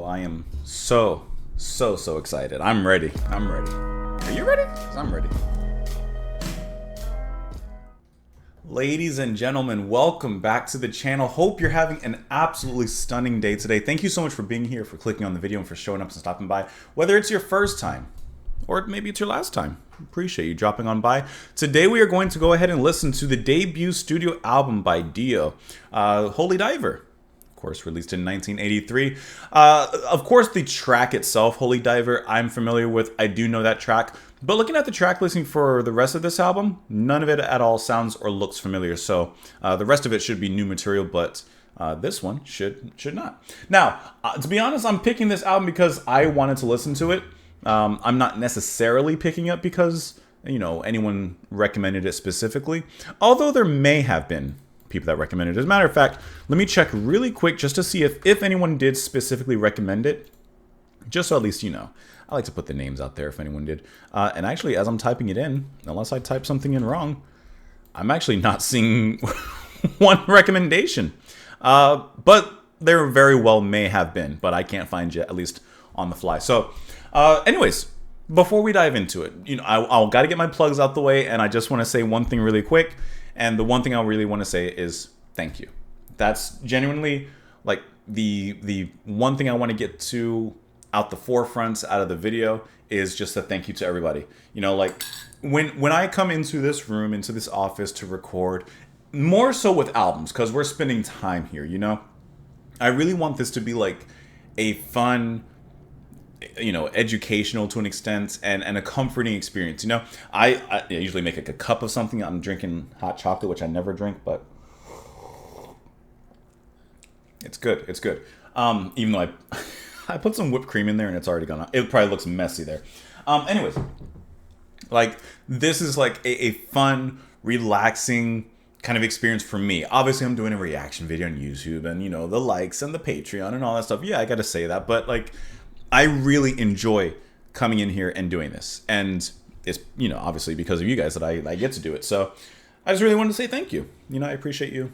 I am so excited. I'm ready. Are you ready? 'Cause I'm ready. Ladies and gentlemen, welcome back to the channel. Hope you're having an absolutely stunning day today. Thank you so much for being here, for clicking on the video, and for showing up and stopping by. Whether it's your first time, or maybe it's your last time. Appreciate you dropping on by. Today we are going to go ahead and listen to the debut studio album by Dio, Holy Diver. Of course, released in 1983. Of course, the track itself, Holy Diver, I'm familiar with. I do know that track. But looking at the track listing for the rest of this album, none of it at all sounds or looks familiar. So the rest of it should be new material, but this one should not. Now, to be honest, I'm picking this album because I wanted to listen to it. I'm not necessarily picking it because, you know, anyone recommended it specifically. Although there may have been people that recommended it. As a matter of fact, let me check really quick just to see if anyone did specifically recommend it. Just so at least you know. I like to put the names out there if anyone did. And actually, as I'm typing it in, unless I type something in wrong, I'm actually not seeing one recommendation. But there very well may have been, but I can't find you, at least on the fly. So, anyways, before we dive into it, you know, I'll got to get my plugs out the way, and I just want to say one thing really quick. And the one thing I really want to say is thank you. That's genuinely like the one thing I want to get to out the forefront out of the video is just a thank you to everybody. You know, like when I come into this room, into this office to record, more so with albums, because we're spending time here, you know, I really want this to be like a fun, you know, educational to an extent, and a comforting experience. You know, I usually make like a cup of something. I'm drinking hot chocolate, which I never drink, but it's good. It's good. Even though I put some whipped cream in there and it's already gone. It probably looks messy there. Anyways, like this is like a fun, relaxing kind of experience for me. Obviously, I'm doing a reaction video on YouTube, and you know, the likes and the Patreon and all that stuff. Yeah, I got to say that, but like, I really enjoy coming in here and doing this, and it's, you know, obviously because of you guys that I get to do it. So I just really wanted to say thank you. You know, I appreciate you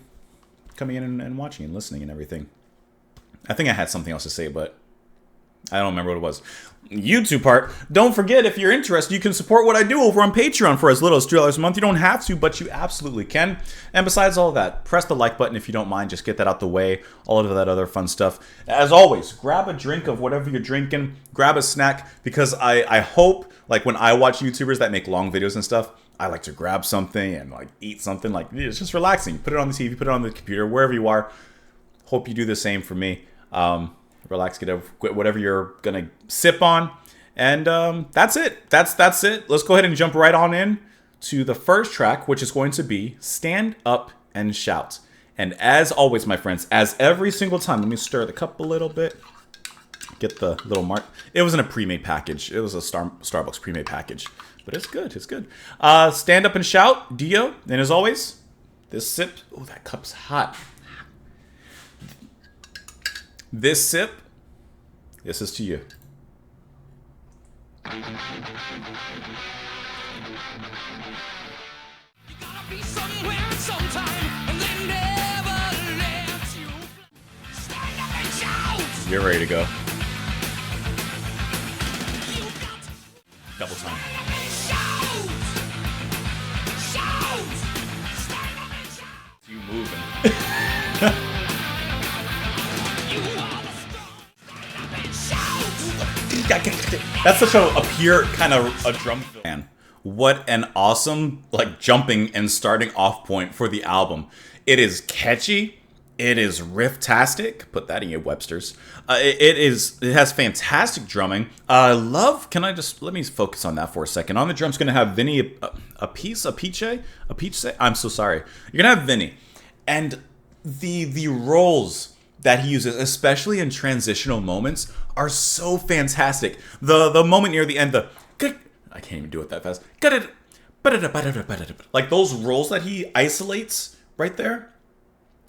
coming in and watching and listening and everything. I think I had something else to say, but I don't remember what it was. YouTube part. Don't forget, if you're interested, you can support what I do over on Patreon for as little as $3 a month. You don't have to, but you absolutely can. And besides all of that, press the like button if you don't mind. Just get that out the way. All of that other fun stuff. As always, grab a drink of whatever you're drinking. Grab a snack, because I hope, like when I watch YouTubers that make long videos and stuff, I like to grab something and like eat something. Like, it's just relaxing. Put it on the TV, put it on the computer, wherever you are. Hope you do the same for me. Relax, get whatever you're gonna sip on, and that's it. That's it. Let's go ahead and jump right on in to the first track, which is going to be Stand Up and Shout. And as always, my friends, as every single time, let me stir the cup a little bit. Get the little mark. It was in a pre-made package. It was a Starbucks pre-made package, but it's good. It's good. Stand Up and Shout, Dio. And as always, this sip. Oh, that cup's hot. This sip, this is to you. You gotta be somewhere at some time, and they never let you. Stand up and shout! You're ready to go. You got to Double time. stand up and shout! Shout! Stand up and shout! You moving. You are the strong. Stand up and shout! That's such a pure kind of a drum fill. Man, what an awesome like jumping and starting off point for the album. It is catchy. It is riff-tastic. Put that in your Webster's. It has fantastic drumming. Let me focus on that for a second. On the drums, gonna have Vinny Apice. I'm so sorry. You're gonna have Vinny, and the rolls that he uses, especially in transitional moments, are so fantastic. The moment near the end, I can't even do it that fast. Like those rolls that he isolates right there.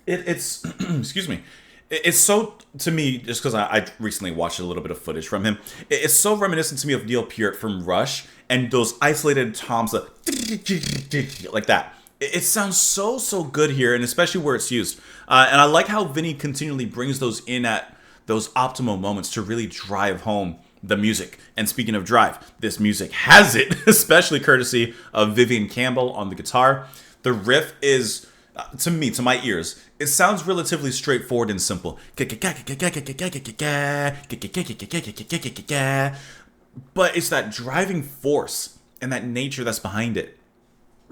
It's excuse me. It's so, to me, just because I recently watched a little bit of footage from him, it's so reminiscent to me of Neil Peart from Rush and those isolated toms like that. It sounds so good here, and especially where it's used. And I like how Vinny continually brings those in at those optimal moments to really drive home the music. And speaking of drive, this music has it, especially courtesy of Vivian Campbell on the guitar. The riff is, to me, to my ears, it sounds relatively straightforward and simple. But it's that driving force and that nature that's behind it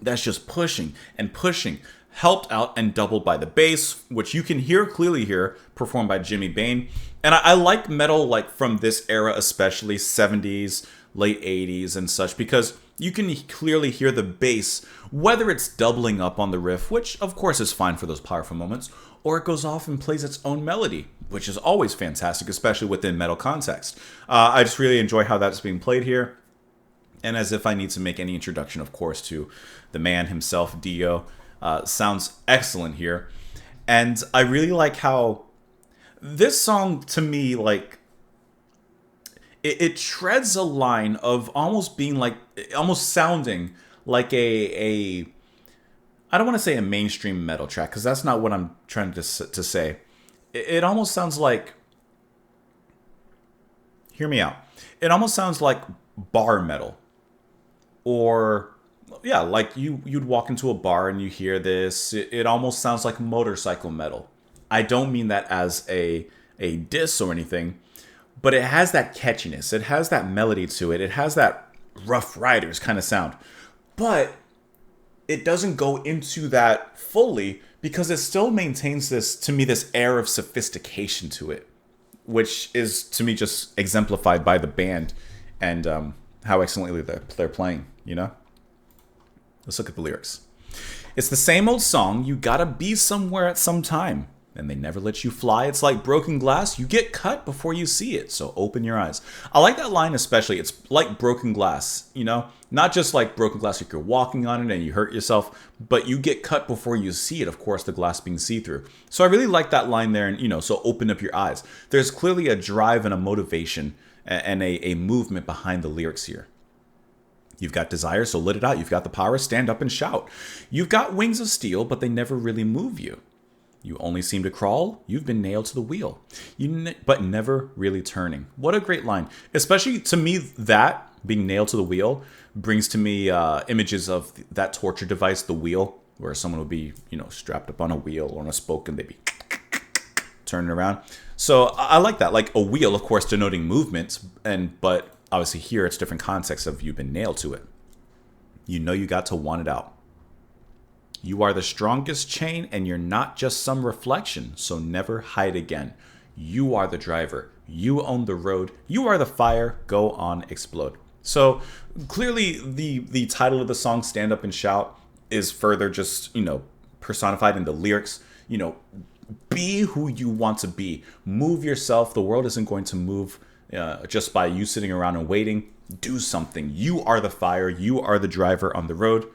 that's just pushing and pushing, helped out and doubled by the bass, which you can hear clearly here, performed by Jimmy Bain. And I like metal like from this era, especially 70s, late 80s and such, because you can clearly hear the bass, whether it's doubling up on the riff, which of course is fine for those powerful moments, or it goes off and plays its own melody, which is always fantastic, especially within metal context. I just really enjoy how that's being played here. And as if I need to make any introduction, of course, to the man himself, Dio, sounds excellent here. And I really like how this song, to me, like, it treads a line of almost being like, almost sounding like I don't want to say a mainstream metal track, because that's not what I'm trying to say. It almost sounds like, hear me out. It almost sounds like bar metal. Or, yeah, like you'd walk into a bar and you hear this. It almost sounds like motorcycle metal. I don't mean that as a diss or anything, but it has that catchiness. It has that melody to it. It has that Rough Riders kind of sound. But it doesn't go into that fully because it still maintains this, to me, this air of sophistication to it, which is, to me, just exemplified by the band and how excellently they're playing, you know? Let's look at the lyrics. It's the same old song, you gotta be somewhere at some time, and they never let you fly. It's like broken glass, you get cut before you see it, so open your eyes. I like that line especially. It's like broken glass, you know? Not just like broken glass like you're walking on it and you hurt yourself, but you get cut before you see it, of course, the glass being see-through. So I really like that line there, and, you know, so open up your eyes. There's clearly a drive and a motivation and a movement behind the lyrics here. You've got desire, so let it out. You've got the power, stand up and shout. You've got wings of steel, but they never really move you. You only seem to crawl. You've been nailed to the wheel, but never really turning. What a great line. Especially to me, that being nailed to the wheel brings to me images of that torture device, the wheel, where someone would be, you know, strapped up on a wheel or on a spoke and they'd be turning around. So I like that. Like a wheel, of course, denoting movement, but obviously here it's different context of you've been nailed to it. You know you got to want it out. You are the strongest chain and you're not just some reflection, so never hide again. You are the driver. You own the road. You are the fire. Go on, explode. So clearly the title of the song, Stand Up and Shout, is further just, you know, personified in the lyrics. You know, be who you want to be. Move yourself. The world isn't going to move just by you sitting around and waiting. Do something. You are the fire. You are the driver on the road.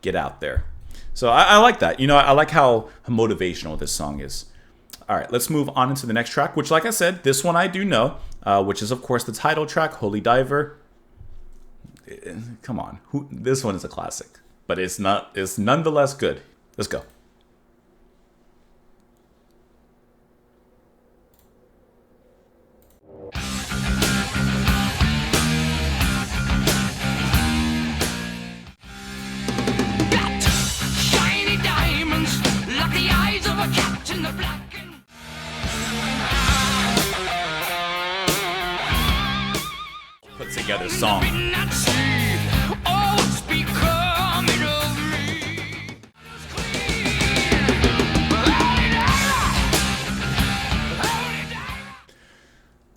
Get out there. So I like that. You know, I like how motivational this song is. All right, let's move on into the next track, which, like I said, this one I do know, which is, of course, the title track, Holy Diver. Come on. This one is a classic, but it's nonetheless good. Let's go. Shiny diamonds, like the eyes of a cat in the black and Put together song. midnight sea. Oh, it's becoming of me.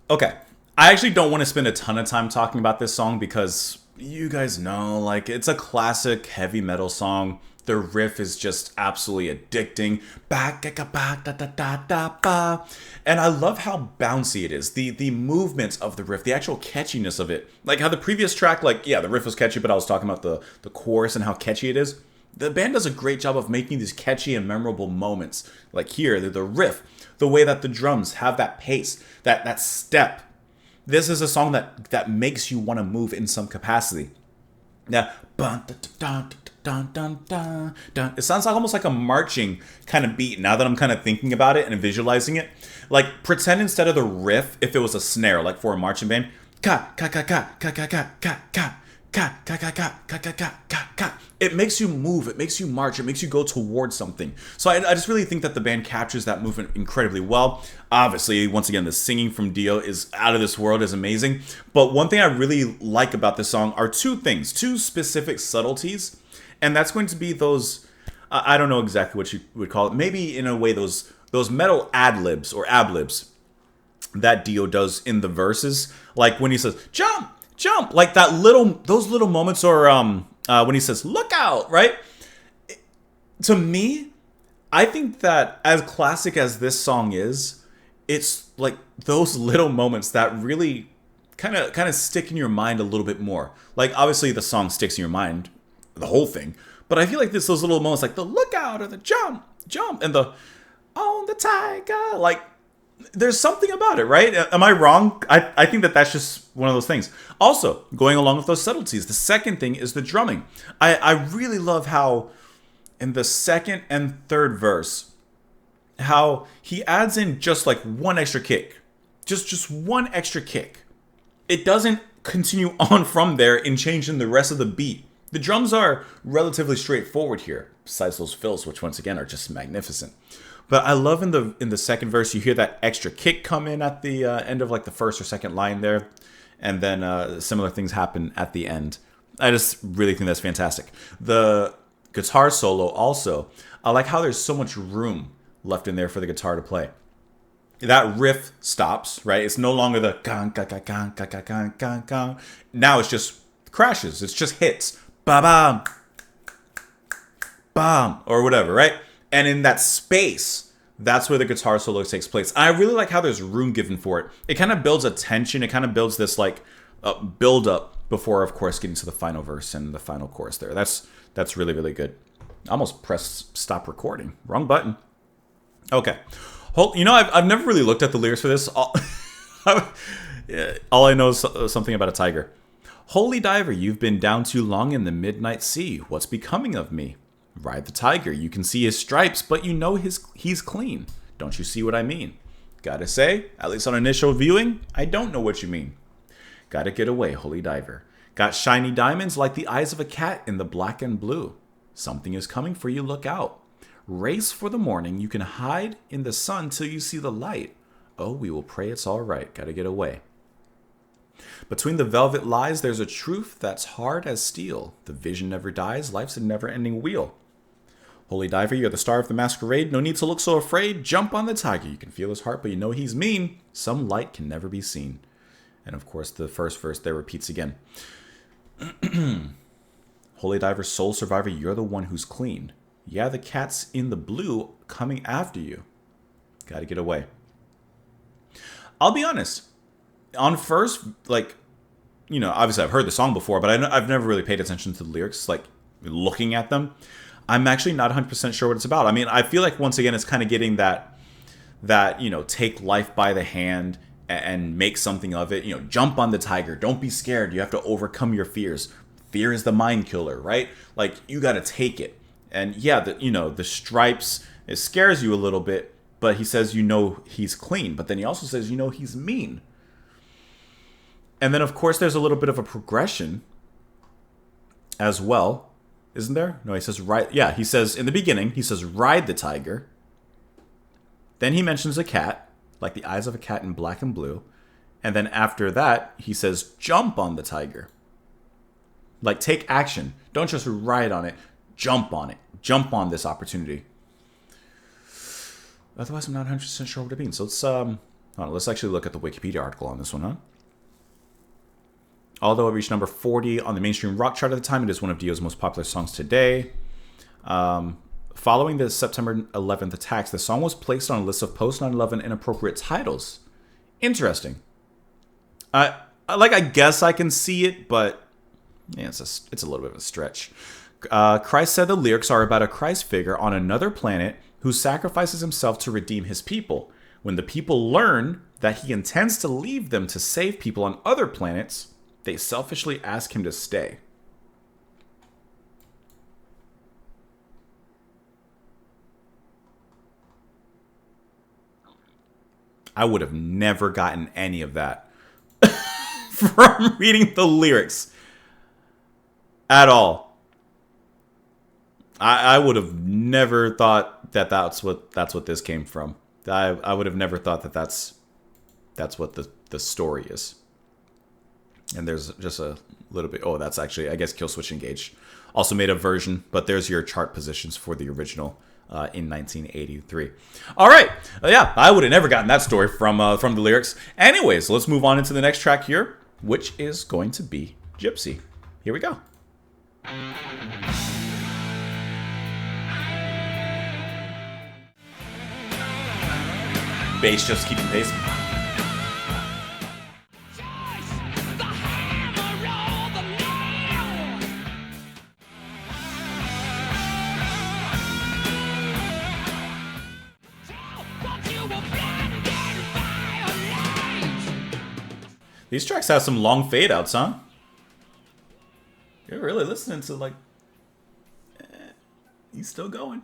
Okay, I actually don't want to spend a ton of time talking about this song because you guys know, like, it's a classic heavy metal song. The riff is just absolutely addicting. And I love how bouncy it is. The movements of the riff, the actual catchiness of it. Like how the previous track, like, yeah, the riff was catchy, but I was talking about the chorus and how catchy it is. The band does a great job of making these catchy and memorable moments. Like here, the riff, the way that the drums have that pace, that step. This is a song that makes you want to move in some capacity. Now, dun, dun, dun, dun. It sounds like almost like a marching kind of beat now that I'm kind of thinking about it and visualizing it. Like, pretend instead of the riff, if it was a snare, like for a marching band, ka, ka, ka, ka, ka, ka, ka, ka, ka. Ka, ka, ka, ka, ka, ka, ka, ka, ka. It makes you move, it makes you march, it makes you go towards something. So I just really think that the band captures that movement incredibly well. Obviously, once again, the singing from Dio is out of this world, is amazing. But one thing I really like about this song are two things, two specific subtleties. And that's going to be those, I don't know exactly what you would call it, maybe in a way those metal ad-libs or ab-libs that Dio does in the verses. Like when he says, jump! Jump, like those little moments, or when he says look out, right? To me, I think that as classic as this song is, it's like those little moments that really kind of stick in your mind a little bit more. Like obviously the song sticks in your mind, the whole thing, but I feel like those little moments, like the look out or the jump, and the on the tiger, like there's something about it, right? Am I wrong? I think that that's just one of those things. Also, going along with those subtleties, the second thing is the drumming. I really love how in the second and third verse, how he adds in just like one extra kick. Just one extra kick. It doesn't continue on from there and change in the rest of the beat. The drums are relatively straightforward here, besides those fills, which once again are just magnificent. But I love in the second verse, you hear that extra kick come in at the end of like the first or second line there. And then similar things happen at the end. I just really think that's fantastic. The guitar solo also, I like how there's so much room left in there for the guitar to play. That riff stops, right? It's no longer the gang, gang, gang, gang, gang, gang, gang, gang. Now it's just crashes. It's just hits. Ba-bam. Bam. Or whatever, right? And in that space, that's where the guitar solo takes place. I really like how there's room given for it. It kind of builds a tension. It kind of builds this like build up before, of course, getting to the final verse and the final chorus there. That's really, really good. I almost pressed stop recording. Wrong button. Okay. You know, I've never really looked at the lyrics for this. All I know is something about a tiger. Holy diver, you've been down too long in the midnight sea. What's becoming of me? Ride the tiger. You can see his stripes, but you know he's clean. Don't you see what I mean? Gotta say, at least on initial viewing, I don't know what you mean. Gotta get away, holy diver. Got shiny diamonds like the eyes of a cat in the black and blue. Something is coming for you, look out. Race for the morning, you can hide in the sun till you see the light. Oh, we will pray it's all right, gotta get away. Between the velvet lies, there's a truth that's hard as steel. The vision never dies, life's a never-ending wheel. Holy diver, you're the star of the masquerade. No need to look so afraid. Jump on the tiger. You can feel his heart, but you know he's mean. Some light can never be seen. And of course, the first verse there repeats again. Holy diver, soul survivor, you're the one who's clean. Yeah, the cat's in the blue coming after you. Gotta get away. I'll be honest. On first, like, you know, obviously I've heard the song before, but I've never really paid attention to the lyrics, like looking at them. I'm actually not 100% sure what it's about. I mean, I feel like once again, it's kind of getting that, you know, take life by the hand and make something of it. You know, jump on the tiger. Don't be scared. You have to overcome your fears. Fear is the mind killer, right? Like, you got to take it. And yeah, the stripes, it scares you a little bit, but he says, you know, he's clean. But then he also says, you know, he's mean. And then, of course, there's a little bit of a progression as well. Isn't there? No, he says ride. Yeah, he says in the beginning, he says ride the tiger. Then he mentions a cat, like the eyes of a cat in black and blue. And then after that, he says jump on the tiger. Like take action. Don't just ride on it. Jump on it. Jump on this opportunity. Otherwise, I'm not 100% sure what it means. So let's actually look at the Wikipedia article on this one, huh? Although it reached number 40 on the mainstream rock chart at the time, it is one of Dio's most popular songs today. Following the September 11th attacks, the song was placed on a list of post-9/11 inappropriate titles. Interesting. I guess I can see it, but yeah, it's a little bit of a stretch. Christ said the lyrics are about a Christ figure on another planet who sacrifices himself to redeem his people. When the people learn that he intends to leave them to save people on other planets, they selfishly ask him to stay. I would have never gotten any of that from reading the lyrics at all. I would have never thought that that's what this came from. I would have never thought that that's what the story is. And there's just a little bit. Oh, that's actually, I guess, Kill Switch Engage also made a version, but there's your chart positions for the original in 1983. All right, yeah, I would have never gotten that story from the lyrics. Anyways, let's move on into the next track here, which is going to be Gypsy. Here we go. Bass just keeping pace. These tracks have some long fade outs, huh? You're really listening to, like, he's still going.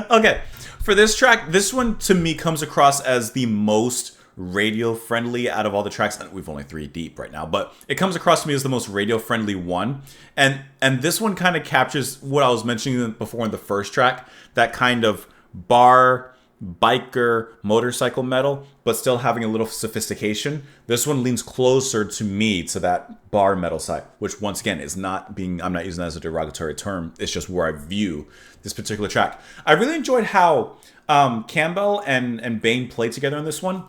Okay, for this track, this one to me comes across as the most radio friendly out of all the tracks. We've only 3 deep right now, but it comes across to me as the most radio friendly one. And this one kind of captures what I was mentioning before in the first track, that kind of bar, biker, motorcycle metal, but still having a little sophistication. This one leans closer to me to that bar metal side, which once again is not being, I'm not using that as a derogatory term. It's just where I view this particular track. I really enjoyed how Campbell and Bain played together on this one,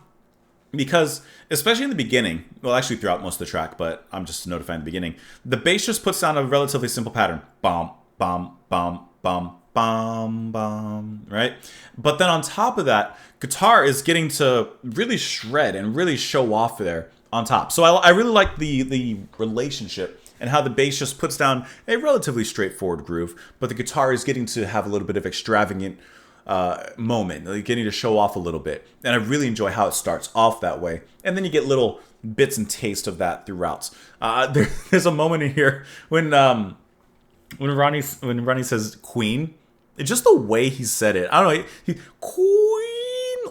because especially in the beginning, well, actually throughout most of the track, but I'm just notifying the beginning, the bass just puts down a relatively simple pattern. Bum, bum, bum, bum, bum, bum, right? But then on top of that, guitar is getting to really shred and really show off there on top. So I really like the relationship and how the bass just puts down a relatively straightforward groove, but the guitar is getting to have a little bit of extravagant moment, like getting to show off a little bit. And I really enjoy how it starts off that way. And then you get little bits and taste of that throughout. There's a moment in here when Ronnie says Queen. It's just the way he said it. I don't know. Queen.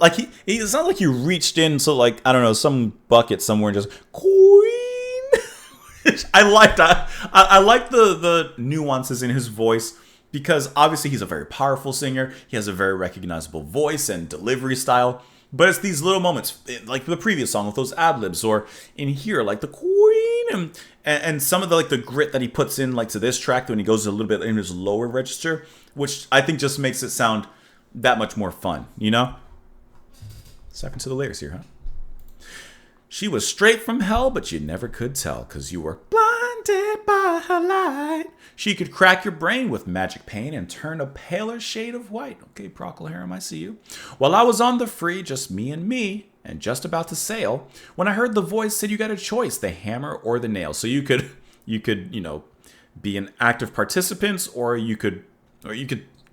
Like it's not like he reached into, like, I don't know, some bucket somewhere and just Queen. I like that. I like the nuances in his voice, because obviously he's a very powerful singer. He has a very recognizable voice and delivery style. But it's these little moments, like the previous song with those ad-libs, or in here, like the Queen, and some of the grit that he puts in, like to this track when he goes a little bit in his lower register, which I think just makes it sound that much more fun, you know? Step into the lyrics here, huh? She was straight from hell, but you never could tell, 'cause you were blinded by her light. She could crack your brain with magic pain and turn a paler shade of white. Okay, Procol Harum, I see you. While I was on the free, just me, and just about to sail, when I heard the voice said you got a choice, the hammer or the nail. So you could, be an active participant, or you could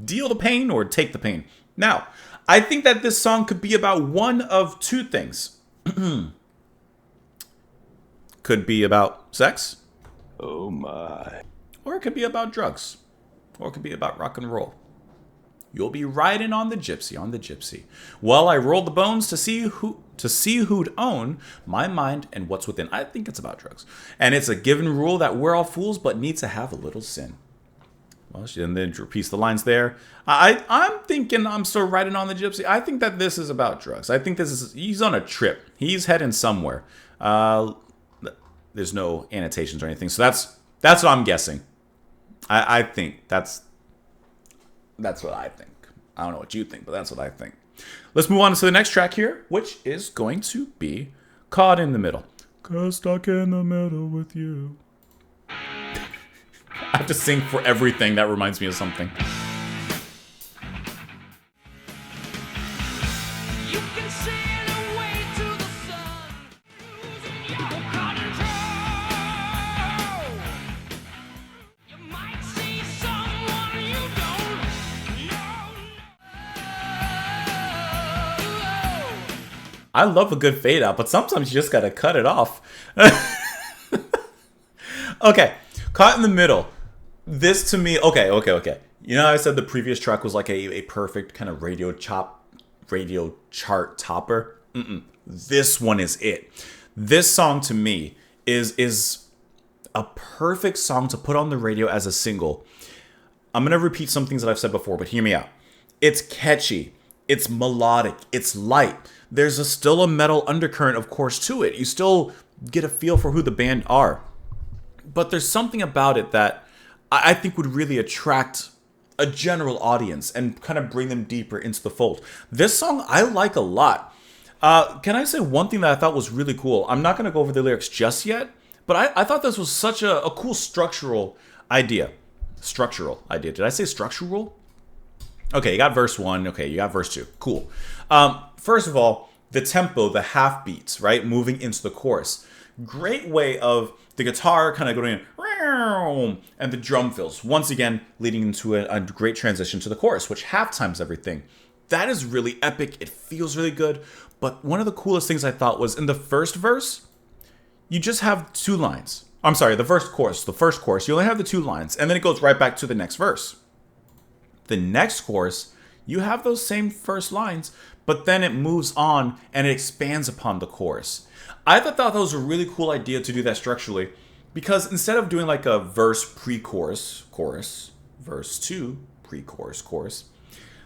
deal the pain or take the pain. Now, I think that this song could be about one of two things. Could be about sex. Oh my. Or it could be about drugs. Or it could be about rock and roll. You'll be riding on the gypsy. Well, I rolled the bones to see who'd own my mind and what's within. I think it's about drugs. And it's a given rule that we're all fools but need to have a little sin. Well, she then repeats the lines there. I'm thinking I'm still riding on the gypsy. I think that this is about drugs. I think he's on a trip. He's heading somewhere. There's no annotations or anything. So that's what I'm guessing. I think that's what I think. I don't know what you think, but that's what I think. Let's move on to the next track here, which is going to be Caught in the Middle. Cause stuck in the middle with you. I have to sing for everything that reminds me of something. You can sail away to the sun, losing your control. You might see someone you don't know. I love a good fade out, but sometimes you just gotta cut it off. Okay, Caught in the Middle. This to me, okay. You know how I said the previous track was like a perfect kind of radio chop radio chart topper. This one is it. This song to me is a perfect song to put on the radio as a single. I'm going to repeat some things that I've said before, but hear me out. It's catchy. It's melodic. It's light. There's still a metal undercurrent, of course, to it. You still get a feel for who the band are. But there's something about it that I think would really attract a general audience and kind of bring them deeper into the fold. This song I like a lot. Can I say one thing that I thought was really cool? I'm not going to go over the lyrics just yet, but I thought this was such a cool structural idea. Structural idea. Did I say structural? Okay, you got verse 1. Okay, you got verse 2. Cool. First of all, the tempo, the half beats, right? Moving into the chorus. Great way of the guitar kind of going in, and the drum fills. Once again, leading into a great transition to the chorus, which half times everything. That is really epic. It feels really good. But one of the coolest things I thought was in the first verse, you just have 2 lines. I'm sorry, the first chorus, you only have the 2 lines, and then it goes right back to the next verse. The next chorus, you have those same first lines, but then it moves on and it expands upon the chorus. I thought that was a really cool idea to do that structurally, because instead of doing like a verse pre-chorus, chorus, verse 2, pre-chorus, chorus,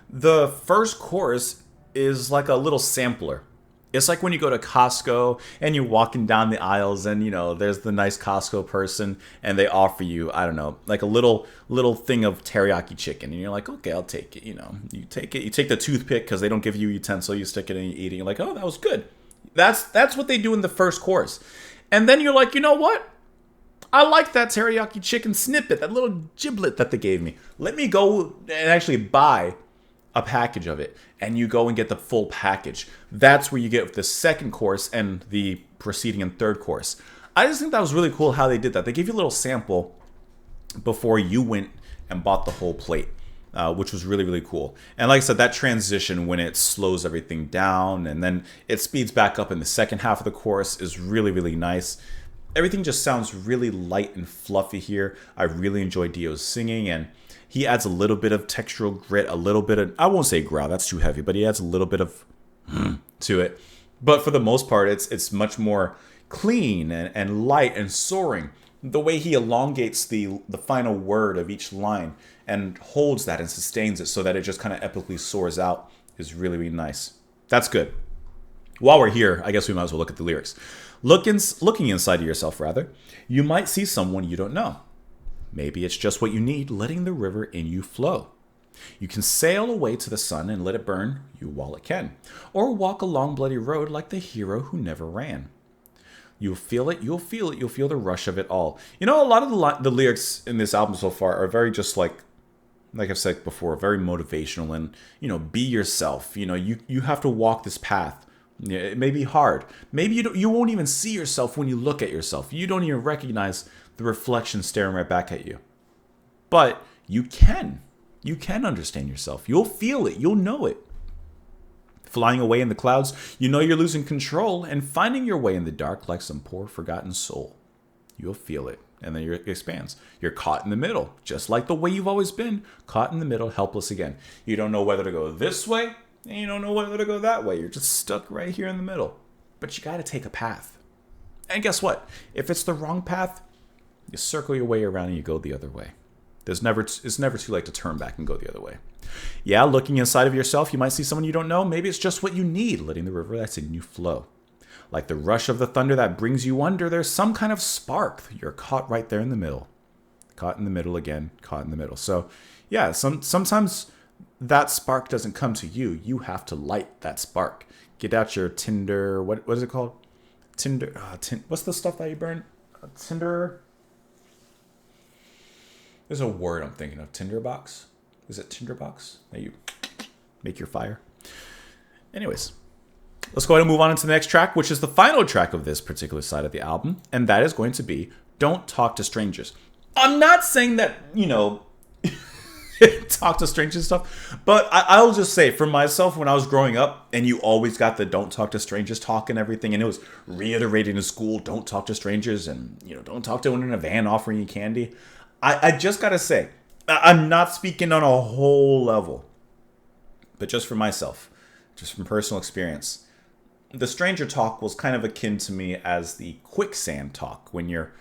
the first chorus is like a little sampler. It's like when you go to Costco and you're walking down the aisles and, you know, there's the nice Costco person and they offer you, I don't know, like a little thing of teriyaki chicken. And you're like, okay, I'll take it. You know, you take it. You take the toothpick because they don't give you a utensil. You stick it and you eat it. You're like, oh, that was good. That's what they do in the first chorus. And then you're like, you know what? I like that teriyaki chicken snippet, that little giblet that they gave me. Let me go and actually buy a package of it, and you go and get the full package. That's where you get the second course and the preceding and third course. I just think that was really cool how they did that. They gave you a little sample before you went and bought the whole plate, which was really, really cool. And like I said, that transition when it slows everything down and then it speeds back up in the second half of the chorus is really, really nice. Everything just sounds really light and fluffy here. I really enjoy Dio's singing, and he adds a little bit of textural grit, a little bit of, I won't say growl, that's too heavy, but he adds a little bit of to it. But for the most part, it's much more clean and light and soaring. The way he elongates the final word of each line and holds that and sustains it so that it just kind of epically soars out is really, really nice. That's good. While we're here, I guess we might as well look at the lyrics. Looking inside of yourself, rather, you might see someone you don't know. Maybe it's just what you need, letting the river in you flow. You can sail away to the sun and let it burn you while it can. Or walk a long bloody road like the hero who never ran. You'll feel it, you'll feel it, you'll feel the rush of it all. You know, a lot of the lyrics in this album so far are very just like I've said before, very motivational and, you know, be yourself. You know, you have to walk this path. Yeah, it may be hard. Maybe you won't even see yourself when you look at yourself. You don't even recognize the reflection staring right back at you. But you can. You can understand yourself. You'll feel it. You'll know it. Flying away in the clouds, you know you're losing control and finding your way in the dark like some poor forgotten soul. You'll feel it. And then it expands. You're caught in the middle, just like the way you've always been, caught in the middle, helpless again. You don't know whether to go this way, and you don't know whether to go that way. You're just stuck right here in the middle. But you got to take a path. And guess what? If it's the wrong path, you circle your way around and you go the other way. It's never too late to turn back and go the other way. Yeah, looking inside of yourself, you might see someone you don't know. Maybe it's just what you need, letting the river that's in you flow. Like the rush of the thunder that brings you under, there's some kind of spark. You're caught right there in the middle. Caught in the middle again, caught in the middle. So, yeah, sometimes that spark doesn't come to you. You have to light that spark. Get out your tinder, what is it called? Tinder, what's the stuff that you burn? Tinder. There's a word I'm thinking of. Tinderbox? Is it tinderbox? That you make your fire? Anyways, let's go ahead and move on into the next track, which is the final track of this particular side of the album. And that is going to be Don't Talk to Strangers. I'm not saying that, you know, talk to strangers stuff. But I'll just say, for myself, when I was growing up, and you always got the don't talk to strangers talk and everything, and it was reiterated in school, don't talk to strangers, and, you know, don't talk to anyone in a van offering you candy. I just got to say, I'm not speaking on a whole level, but just for myself, just from personal experience. The stranger talk was kind of akin to me as the quicksand talk when you're,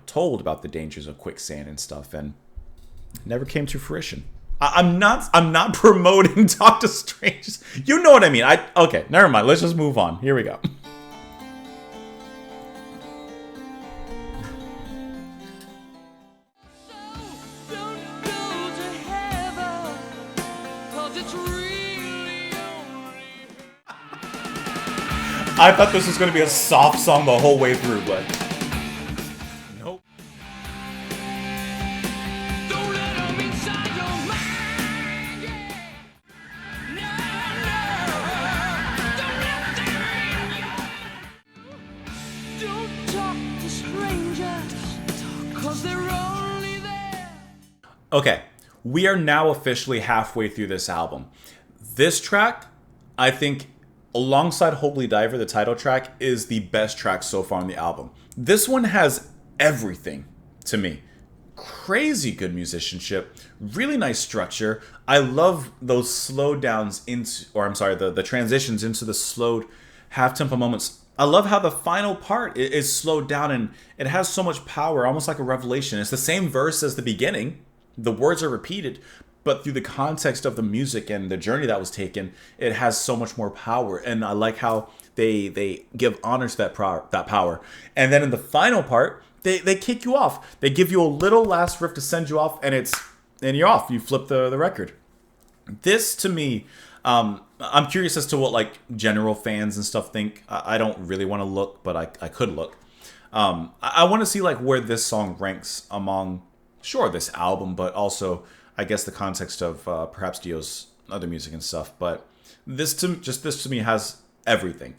told about the dangers of quicksand and stuff, and it never came to fruition. I'm not promoting talk to strangers. You know what I mean. Okay, never mind. Let's just move on. Here we go. Don't go to heaven, 'cause it's really only I thought this was going to be a soft song the whole way through, but nope. Don't let 'em inside your mind, yeah. No, don't let them in your... Don't talk to strangers, 'cause they're only there. Okay, we are now officially halfway through this album. This track, I think, alongside Holy Diver, the title track, is the best track so far on the album. This one has everything to me. Crazy good musicianship, really nice structure. I love those slow downs into, or I'm sorry, the transitions into the slowed half-tempo moments. I love how the final part is slowed down and it has so much power, almost like a revelation. It's the same verse as the beginning. The words are repeated, but through the context of the music and the journey that was taken, it has so much more power. And I like how they give honor to that power. And then in the final part, they kick you off. They give you a little last riff to send you off, and you're off. You flip the record. This, to me, I'm curious as to what like general fans and stuff think. I don't really want to look, but I could look. I want to see like where this song ranks among, sure, this album, but also I guess the context of perhaps Dio's other music and stuff. But this to me has everything.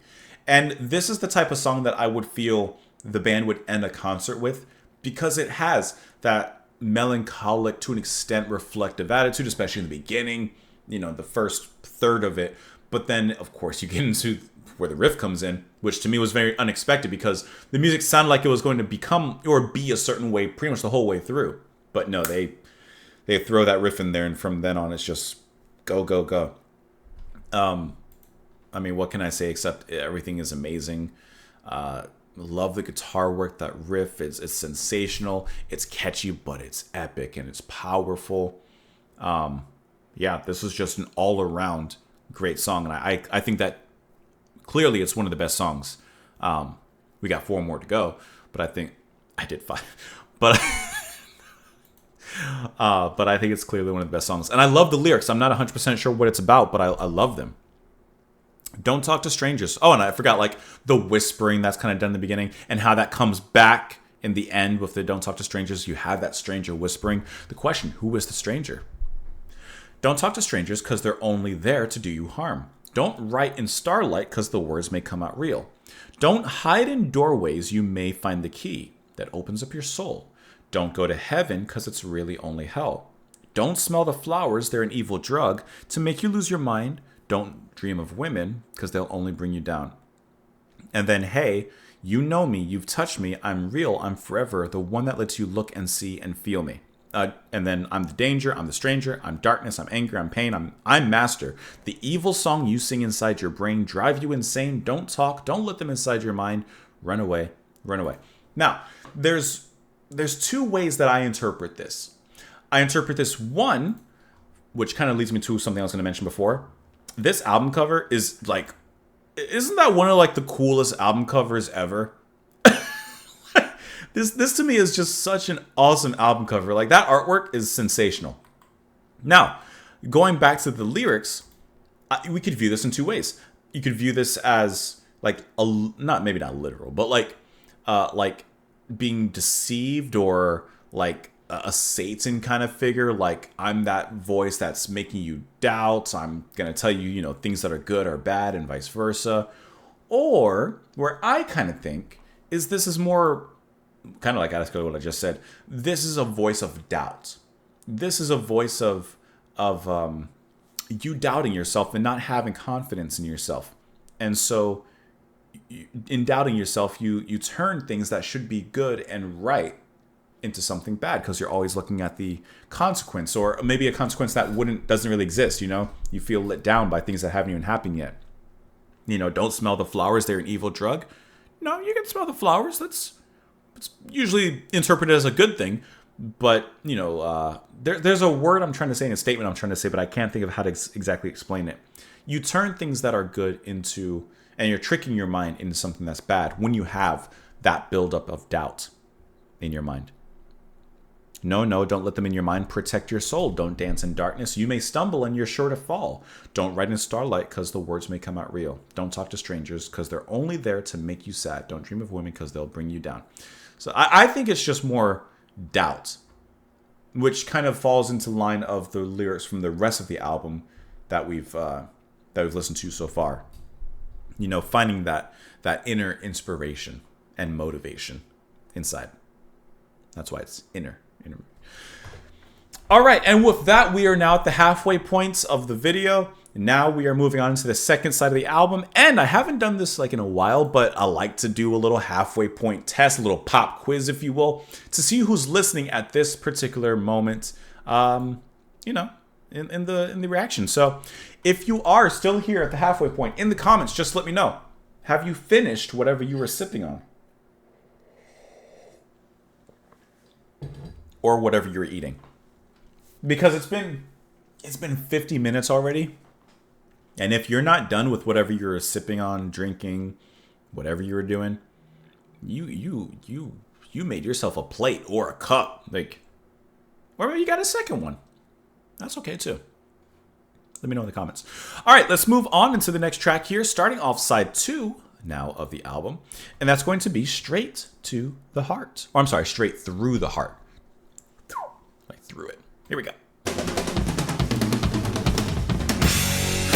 And this is the type of song that I would feel the band would end a concert with, because it has that melancholic, to an extent, reflective attitude, especially in the beginning, the first third of it. But then, of course, you get into where the riff comes in, which to me was very unexpected because the music sounded like it was going to become or be a certain way pretty much the whole way through. But no, they throw that riff in there, and from then on, it's just go, go, go. I mean, what can I say except everything is amazing. Love the guitar work. That riff is sensational. It's catchy, but it's epic and it's powerful. Yeah, this is just an all-around great song, and I think that clearly it's one of the best songs. We got 4 more to go, but I think I did 5. But but I think it's clearly one of the best songs. And I love the lyrics. I'm not 100% sure what it's about, but I love them. Don't talk to strangers. Oh, and I forgot like the whispering that's kind of done in the beginning and how that comes back in the end with the don't talk to strangers. You have that stranger whispering. The question, who is the stranger? Don't talk to strangers because they're only there to do you harm. Don't write in starlight because the words may come out real. Don't hide in doorways, you may find the key that opens up your soul. Don't go to heaven because it's really only hell. Don't smell the flowers, they're an evil drug to make you lose your mind. Don't dream of women because they'll only bring you down. And then, hey, you know me, you've touched me, I'm real, I'm forever, the one that lets you look and see and feel me. And then I'm the danger, I'm the stranger, I'm darkness, I'm anger, I'm pain, I'm master. The evil song you sing inside your brain drive you insane. Don't talk, don't let them inside your mind. Run away, run away. Now, there's 2 ways that I interpret this. I interpret this one, which kind of leads me to something I was going to mention before. This album cover is like, isn't that one of like the coolest album covers ever? This to me is just such an awesome album cover. Like that artwork is sensational. Now, going back to the lyrics, we could view this in 2 ways. You could view this as like maybe not literal, but like being deceived or like a Satan kind of figure. Like I'm that voice that's making you doubt. I'm gonna tell you, things that are good or bad, and vice versa. Or where I kind of think is this is more kind of like what I just said. This is a voice of doubt. This is a voice of you doubting yourself and not having confidence in yourself. And so in doubting yourself, you turn things that should be good and right into something bad because you're always looking at the consequence, or maybe a consequence that doesn't really exist. You feel let down by things that haven't even happened yet. Don't smell the flowers, they're an evil drug. No, you can smell the flowers. It's usually interpreted as a good thing. But there's a word I'm trying to say in a statement I'm trying to say, but I can't think of how to exactly explain it. You turn things that are good into, and you're tricking your mind into something that's bad when you have that buildup of doubt in your mind. No, don't let them in your mind. Protect your soul. Don't dance in darkness. You may stumble and you're sure to fall. Don't write in starlight because the words may come out real. Don't talk to strangers because they're only there to make you sad. Don't dream of women because they'll bring you down. So I think it's just more doubt, which kind of falls into line of the lyrics from the rest of the album that we've listened to so far. Finding that inner inspiration and motivation inside. That's why it's inner. All right, and with that, we are now at the halfway points of the video. Now we are moving on to the second side of the album, and I haven't done this in a while, but I like to do a little halfway point test, a little pop quiz, if you will, to see who's listening at this particular moment. In the reaction. So, if you are still here at the halfway point, in the comments, just let me know. Have you finished whatever you were sipping on? Or whatever you're eating. Because it's been 50 minutes already. And if you're not done with whatever you're sipping on, drinking, whatever you were doing, you made yourself a plate or a cup. Or maybe you got a second one. That's okay too. Let me know in the comments. All right, let's move on into the next track here, starting off side 2 now of the album. And that's going to be Straight to the Heart. Or I'm sorry, Straight Through the Heart. Through it. Here we go.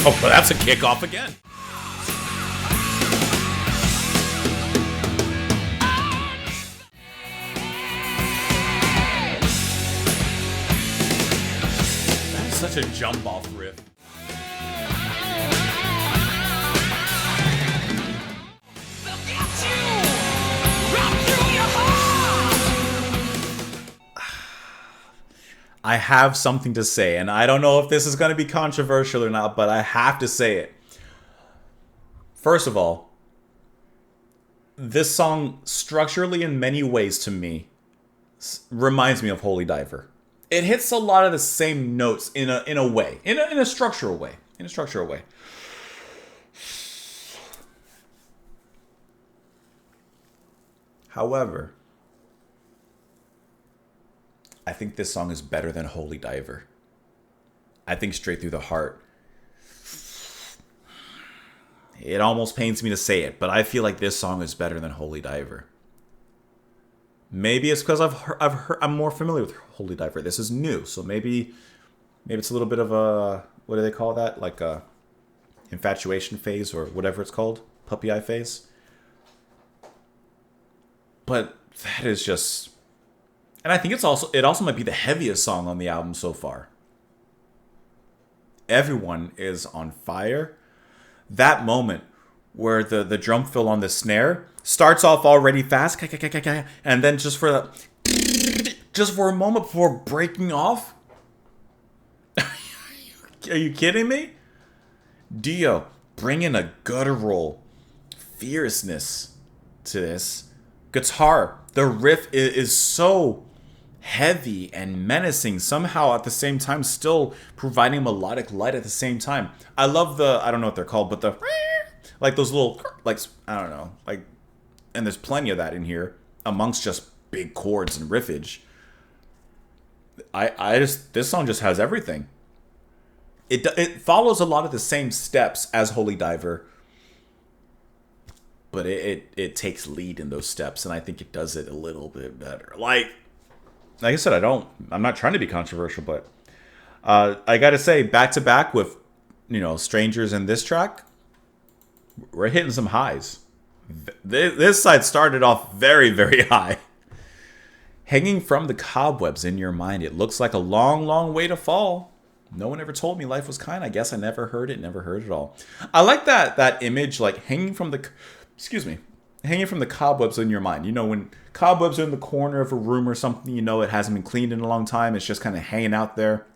Oh, but that's a kickoff again. That's such a jump off riff. I have something to say, and I don't know if this is going to be controversial or not, but I have to say it. First of all, this song structurally in many ways to me reminds me of Holy Diver. It hits a lot of the same notes in a way, in a structural way, However, I think this song is better than Holy Diver. I think Straight Through the Heart, it almost pains me to say it, but I feel like this song is better than Holy Diver. Maybe it's because I'm more familiar with Holy Diver. This is new, so maybe it's a little bit of a, what do they call that? Like a infatuation phase or whatever it's called, puppy eye phase. But that is just. And I think it also might be the heaviest song on the album so far. Everyone is on fire. That moment where the drum fill on the snare starts off already fast, and then just for a moment before breaking off. Are you kidding me? Dio bringing a guttural fierceness to this guitar. The riff is so heavy and menacing, somehow at the same time still providing melodic light at the same time. I love I don't know what they're called, but those little, I don't know, and there's plenty of that in here amongst just big chords and riffage. This song just has everything. It follows a lot of the same steps as Holy Diver, but it takes lead in those steps, and I think it does it a little bit better. Like I said, I'm not trying to be controversial, but I gotta say, back to back with, Strangers in this track, we're hitting some highs. This side started off very, very high. Hanging from the cobwebs in your mind, it looks like a long, long way to fall. No one ever told me life was kind. I guess I never heard it all. I like that image, like hanging from the hanging from the cobwebs in your mind. You know, when cobwebs are in the corner of a room or something, you know it hasn't been cleaned in a long time. It's just kind of hanging out there.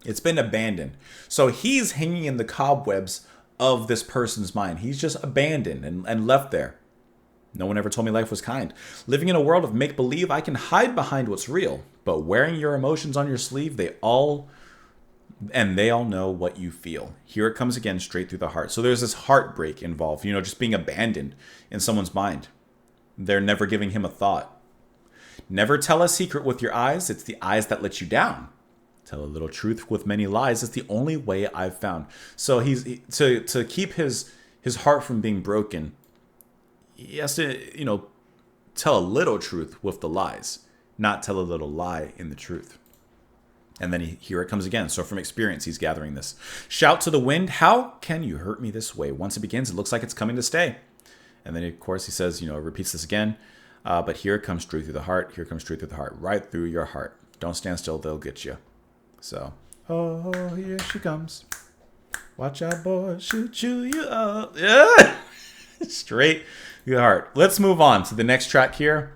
It's been abandoned. So he's hanging in the cobwebs of this person's mind. He's just abandoned and left there. No one ever told me life was kind. Living in a world of make-believe, I can hide behind what's real. But wearing your emotions on your sleeve, they all know what you feel. Here it comes again, straight through the heart. So there's this heartbreak involved, you know, just being abandoned in someone's mind. They're never giving him a thought. Never tell a secret with your eyes. It's the eyes that let you down. Tell a little truth with many lies. It's the only way I've found. So to keep his heart from being broken, he has to, you know, tell a little truth with the lies, not tell a little lie in the truth. And then here it comes again. So from experience, he's gathering this. Shout to the wind, how can you hurt me this way? Once it begins, it looks like it's coming to stay. And then, of course, he says, you know, repeats this again. But here it comes straight through the heart. Here it comes straight through the heart. Right through your heart. Don't stand still. They'll get you. So, oh, here she comes. Watch out, boy. She'll chew you up. Yeah. Straight through the heart. Let's move on to the next track here.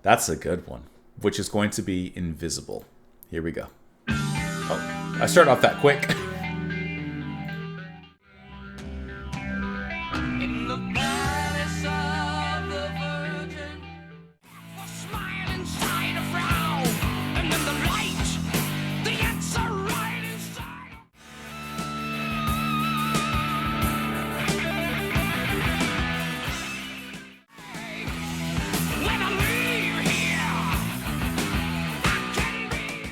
That's a good one, which is going to be Invisible. Here we go. Oh, I started off that quick. In the palace of the Virgin, a smile inside a frown, and in the light, the answer right inside. When I leave here, I can be.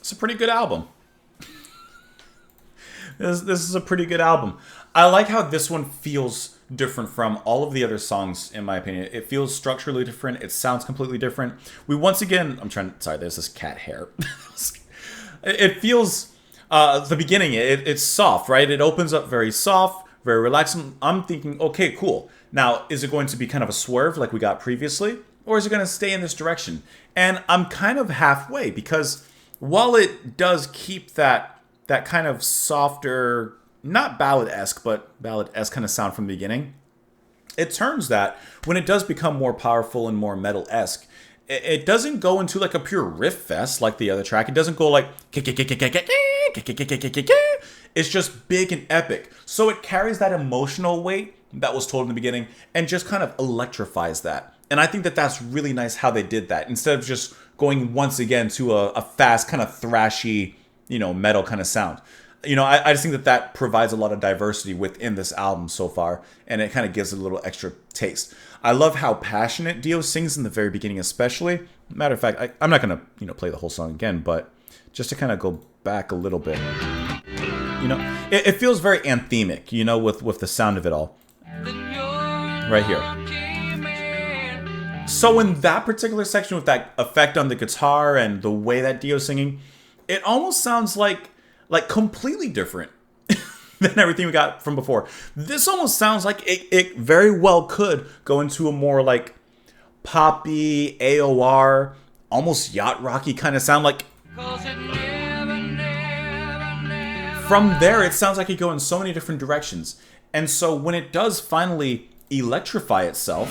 It's a pretty good album. This is a pretty good album. I like how this one feels different from all of the other songs, in my opinion. It feels structurally different. It sounds completely different. We once again, sorry, there's this cat hair. It feels, the beginning, it's soft, right? It opens up very soft, very relaxing. I'm thinking, okay, cool. Now, is it going to be kind of a swerve like we got previously? Or is it going to stay in this direction? And I'm kind of halfway, because while it does keep that kind of softer, not ballad-esque, but ballad-esque kind of sound from the beginning, it turns that when it does become more powerful and more metal-esque, it doesn't go into like a pure riff fest like the other track. It doesn't go like it's just big and epic. So it carries that emotional weight that was told in the beginning and just kind of electrifies that. And I think that that's really nice how they did that. Instead of just going once again to a fast kind of thrashy, you know, metal kind of sound. You know, I just think that that provides a lot of diversity within this album so far, and it kind of gives it a little extra taste. I love how passionate Dio sings in the very beginning, especially. Matter of fact, I'm not going to, you know, play the whole song again, but just to kind of go back a little bit. You know, it feels very anthemic, you know, with the sound of it all. Right here. So in that particular section with that effect on the guitar and the way that Dio's singing, it almost sounds like completely different than everything we got from before. This almost sounds like it very well could go into a more like poppy, AOR, almost yacht rocky kind of sound. Like from there, it sounds like it go in so many different directions. And so when it does finally electrify itself,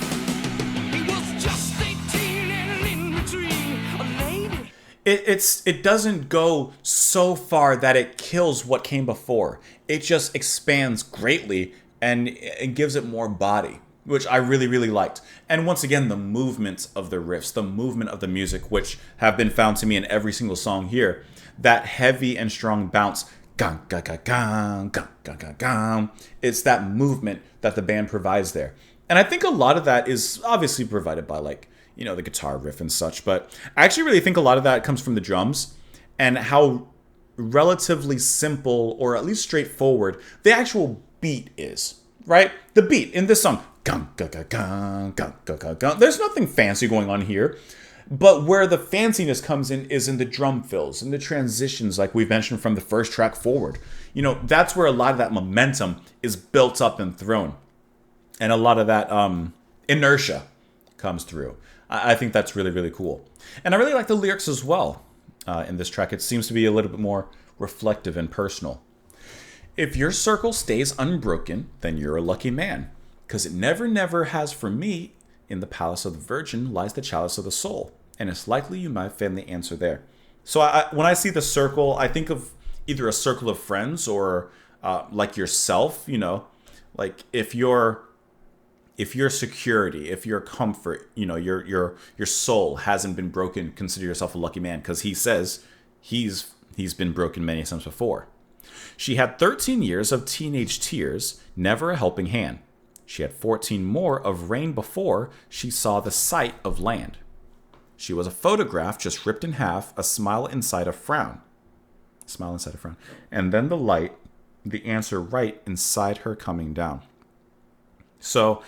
it doesn't go so far that it kills what came before. It just expands greatly and it gives it more body, which I really, really liked. And once again, the movement of the riffs, the movement of the music, which have been found to me in every single song here, that heavy and strong bounce, gang, gang, gang, gang, gang, gang, gang, gang. It's that movement that the band provides there. And I think a lot of that is obviously provided by like, you know, the guitar riff and such, but I actually really think a lot of that comes from the drums and how relatively simple or at least straightforward the actual beat is, right? The beat in this song, gung, gung, gung, gung, gung, gung, gung, gung. There's nothing fancy going on here, but where the fanciness comes in is in the drum fills and the transitions, like we mentioned from the first track forward. You know, that's where a lot of that momentum is built up and thrown, and a lot of that inertia comes through. I think that's really, really cool. And I really like the lyrics as well in this track. It seems to be a little bit more reflective and personal. If your circle stays unbroken, then you're a lucky man. Because it never, never has for me. In the palace of the Virgin lies the chalice of the soul. And it's likely you might find the answer there. So when I see the circle, I think of either a circle of friends or like yourself, like if your security, if your comfort, your soul hasn't been broken, consider yourself a lucky man, because he says he's been broken many times before. She had 13 years of teenage tears, never a helping hand. She had 14 more of rain before she saw the sight of land. She was a photograph just ripped in half, a smile inside a frown. Smile inside a frown. And then the light, the answer right inside her coming down. So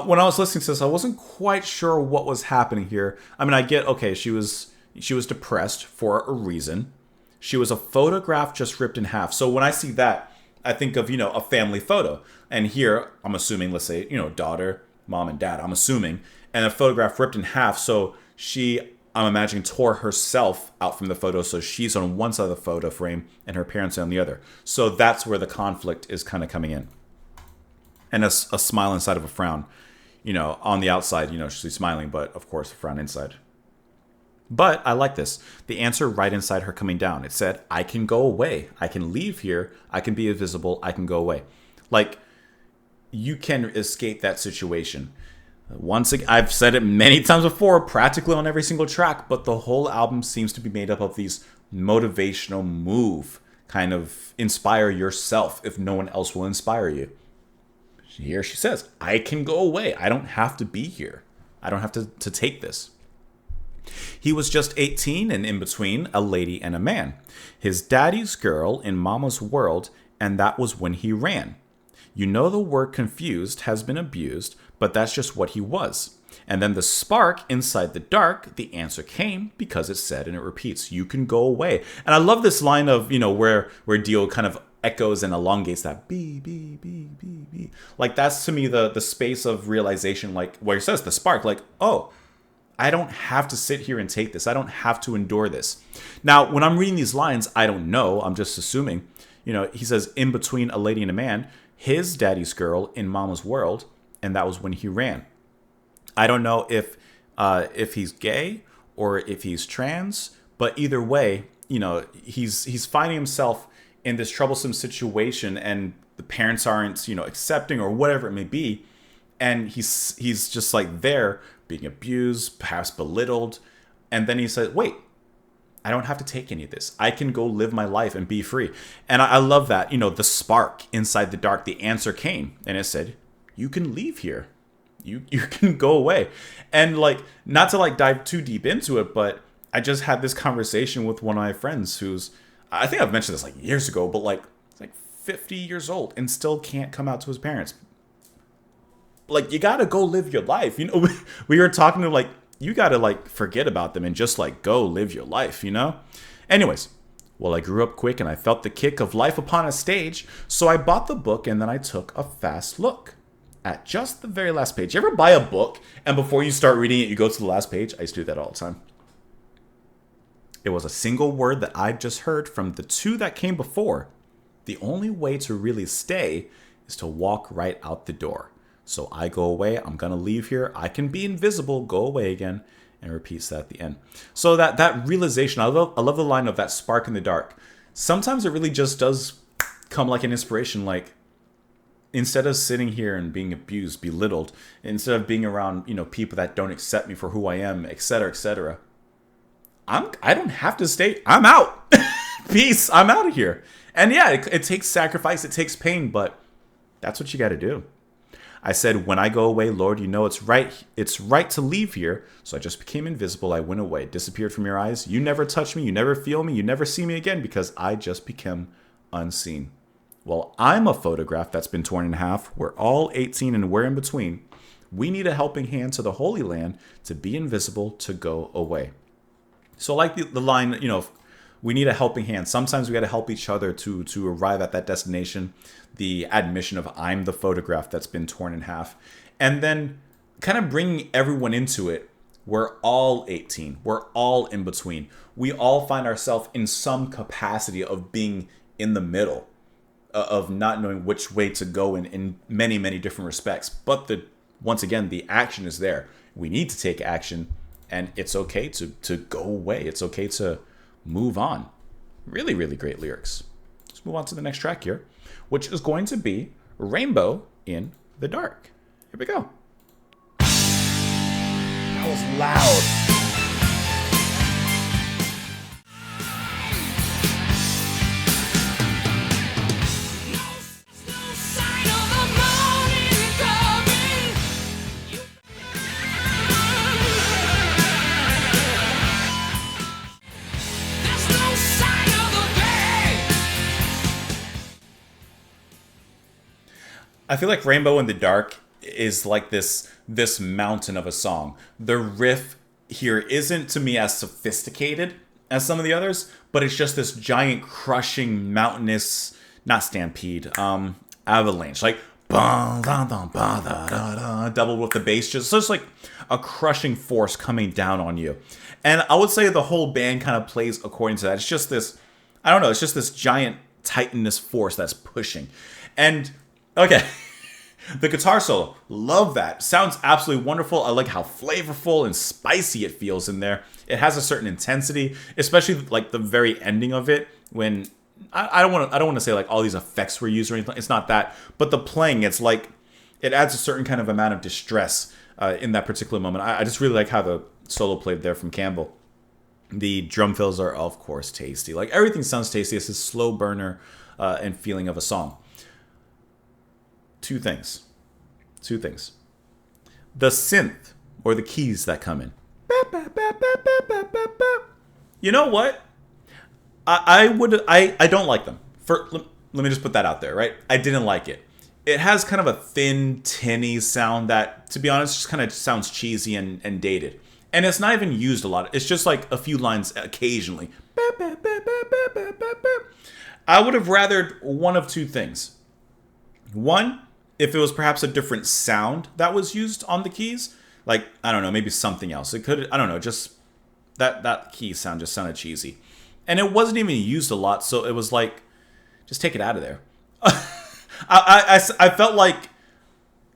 when I was listening to this, I wasn't quite sure what was happening here. I mean, I get, okay, she was depressed for a reason. She was a photograph just ripped in half. So when I see that, I think of, a family photo. And here, I'm assuming, let's say, daughter, mom and dad, I'm assuming, and a photograph ripped in half. So I'm imagining, tore herself out from the photo. So she's on one side of the photo frame and her parents on the other. So that's where the conflict is kind of coming in. And a smile inside of a frown. On the outside, she's smiling, but of course, a frown inside. But I like this. The answer right inside her coming down. It said, I can go away. I can leave here. I can be invisible. I can go away. Like, you can escape that situation. Once again, I've said it many times before, practically on every single track, but the whole album seems to be made up of these motivational move, kind of inspire yourself if no one else will inspire you. Here she says, I can go away. I don't have to be here. I don't have to take this. He was just 18 and in between a lady and a man. His daddy's girl in mama's world, and that was when he ran. You know the word confused has been abused, but that's just what he was. And then the spark inside the dark, the answer came because it said, and it repeats, you can go away. And I love this line of, where Dio kind of echoes and elongates that be. Like, that's to me the space of realization, like where he says the spark, like, oh, I don't have to sit here and take this. I don't have to endure this. Now, when I'm reading these lines, I don't know. I'm just assuming, he says in between a lady and a man, his daddy's girl in mama's world, and that was when he ran. I don't know if he's gay or if he's trans, but either way, he's finding himself in this troublesome situation, and the parents aren't, accepting or whatever it may be, and he's just like there being abused, perhaps belittled, and then he said, "Wait, I don't have to take any of this. I can go live my life and be free." And I love that, the spark inside the dark. The answer came, and it said, "You can leave here. You can go away." And like, not to like dive too deep into it, but I just had this conversation with one of my friends who's, I think I've mentioned this like years ago, but like 50 years old and still can't come out to his parents. Like, you gotta go live your life. We were talking to like, you gotta like forget about them and just like go live your life, Anyways, well, I grew up quick and I felt the kick of life upon a stage. So I bought the book and then I took a fast look at just the very last page. You ever buy a book and before you start reading it, you go to the last page? I used to do that all the time. It was a single word that I'd just heard from the two that came before. The only way to really stay is to walk right out the door. So I go away. I'm going to leave here. I can be invisible. Go away again. And repeats that at the end. So that realization, I love the line of that spark in the dark. Sometimes it really just does come like an inspiration. Like, instead of sitting here and being abused, belittled, instead of being around, people that don't accept me for who I am, etc., I don't have to stay. I'm out. Peace. I'm out of here. And yeah, it takes sacrifice. It takes pain, but that's what you got to do. I said, when I go away, Lord, it's right. It's right to leave here. So I just became invisible. I went away, disappeared from your eyes. You never touch me. You never feel me. You never see me again because I just became unseen. Well, I'm a photograph that's been torn in half. We're all 18 and we're in between. We need a helping hand to the Holy Land to be invisible, to go away. So like the line, we need a helping hand. Sometimes we got to help each other to arrive at that destination. The admission of I'm the photograph that's been torn in half. And then kind of bringing everyone into it. We're all 18. We're all in between. We all find ourselves in some capacity of being in the middle. of not knowing which way to go in many, many different respects. But once again, the action is there. We need to take action, and it's okay to go away. It's okay to move on. Really, really great lyrics. Let's move on to the next track here, which is going to be Rainbow in the Dark. Here we go. That was loud. I feel like Rainbow in the Dark is like this mountain of a song. The riff here isn't to me as sophisticated as some of the others, but it's just this giant crushing mountainous, not stampede, avalanche, like doubled with the bass, just like a crushing force coming down on you. And I would say the whole band kind of plays according to that. It's just this, I don't know, it's just this giant titanous force that's pushing. And okay, the guitar solo, love that. Sounds absolutely wonderful. I like how flavorful and spicy it feels in there. It has a certain intensity, especially like the very ending of it when I don't want to say like all these effects were used or anything. It's not that, but the playing, it's like it adds a certain kind of amount of distress in that particular moment. I just really like how the solo played there from Campbell. The drum fills are of course tasty. Like everything sounds tasty. It's a slow burner and feeling of a song. Two things. The synth, or the keys that come in. You know what? I don't like them. Let me just put that out there, right? I didn't like it. It has kind of a thin, tinny sound that, to be honest, just kind of sounds cheesy and dated. And it's not even used a lot. It's just like a few lines occasionally. I would have rathered one of two things. One, if it was perhaps a different sound that was used on the keys, like, I don't know, maybe something else. It could, I don't know, just that key sound just sounded cheesy. And it wasn't even used a lot, so it was like, just take it out of there. I felt like,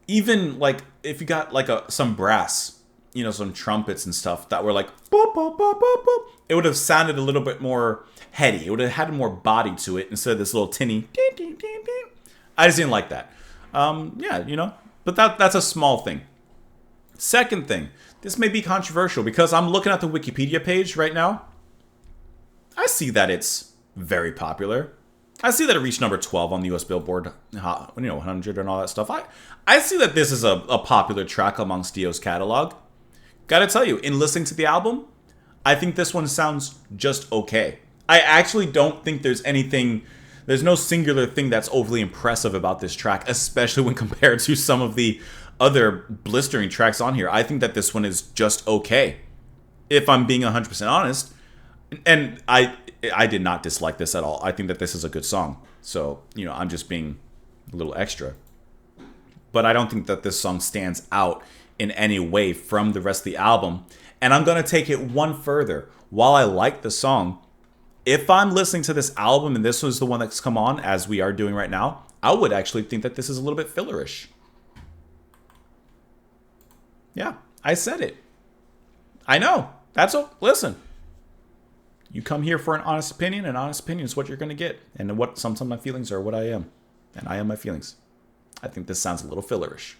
even like, if you got like some brass, you know, some trumpets and stuff that were like, boop, boop, boop, boop, boop, it would have sounded a little bit more heady. It would have had more body to it instead of this little tinny, ding, ding, ding, ding. I just didn't like that. Yeah, you know, but that's a small thing. Second thing, this may be controversial because I'm looking at the Wikipedia page right now. I see that it's very popular. I see that it reached number 12 on the US Billboard, 100 and all that stuff. I see that this is a popular track amongst Dio's catalog. Gotta tell you, in listening to the album, I think this one sounds just okay. I actually don't think there's no singular thing that's overly impressive about this track, especially when compared to some of the other blistering tracks on here. I think that this one is just okay, if I'm being 100% honest. And I did not dislike this at all. I think that this is a good song. So, you know, I'm just being a little extra. But I don't think that this song stands out in any way from the rest of the album. And I'm going to take it one further. While I like the song, if I'm listening to this album and this was the one that's come on, as we are doing right now, I would actually think that this is a little bit fillerish. Yeah, I said it. I know. Listen. You come here for an honest opinion, and honest opinion is what you're going to get. And what sometimes my feelings are what I am. And I am my feelings. I think this sounds a little fillerish.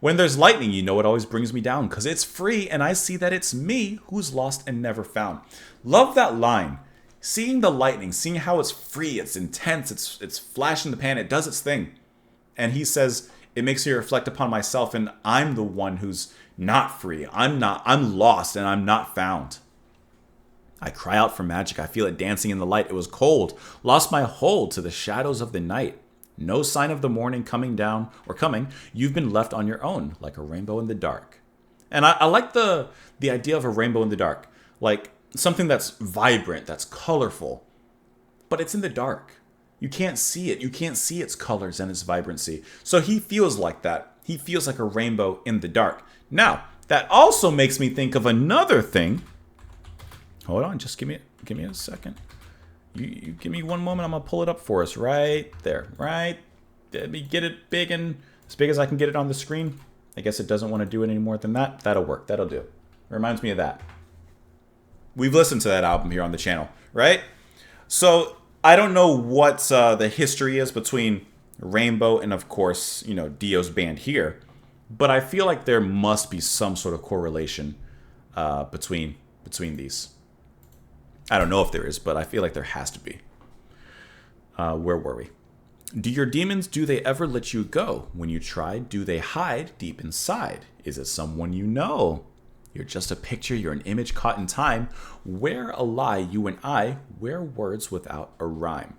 When there's lightning, you know it always brings me down because it's free and I see that it's me who's lost and never found. Love that line. Seeing the lightning, seeing how it's free, it's intense, it's flash in the pan, it does its thing. And he says, it makes me reflect upon myself and I'm the one who's not free. I'm lost and I'm not found. I cry out for magic. I feel it dancing in the light. It was cold. Lost my hold to the shadows of the night. No sign of the morning coming down or coming. You've been left on your own like a rainbow in the dark. And I like the idea of a rainbow in the dark. Like something that's vibrant, that's colorful. But it's in the dark. You can't see it. You can't see its colors and its vibrancy. So he feels like that. He feels like a rainbow in the dark. Now, that also makes me think of another thing. Hold on, just give me a second. You give me one moment. I'm gonna pull it up for us right there. Right. Let me get it big and as big as I can get it on the screen. I guess it doesn't want to do it any more than that. That'll work. That'll do. It reminds me of that. We've listened to that album here on the channel, right? So I don't know what the history is between Rainbow and, of course, you know, Dio's band here, but I feel like there must be some sort of correlation between these. I don't know if there is, but I feel like there has to be. Where were we? Do your demons, do they ever let you go? When you try, do they hide deep inside? Is it someone you know? You're just a picture, you're an image caught in time. Wear a lie, you and I wear words without a rhyme.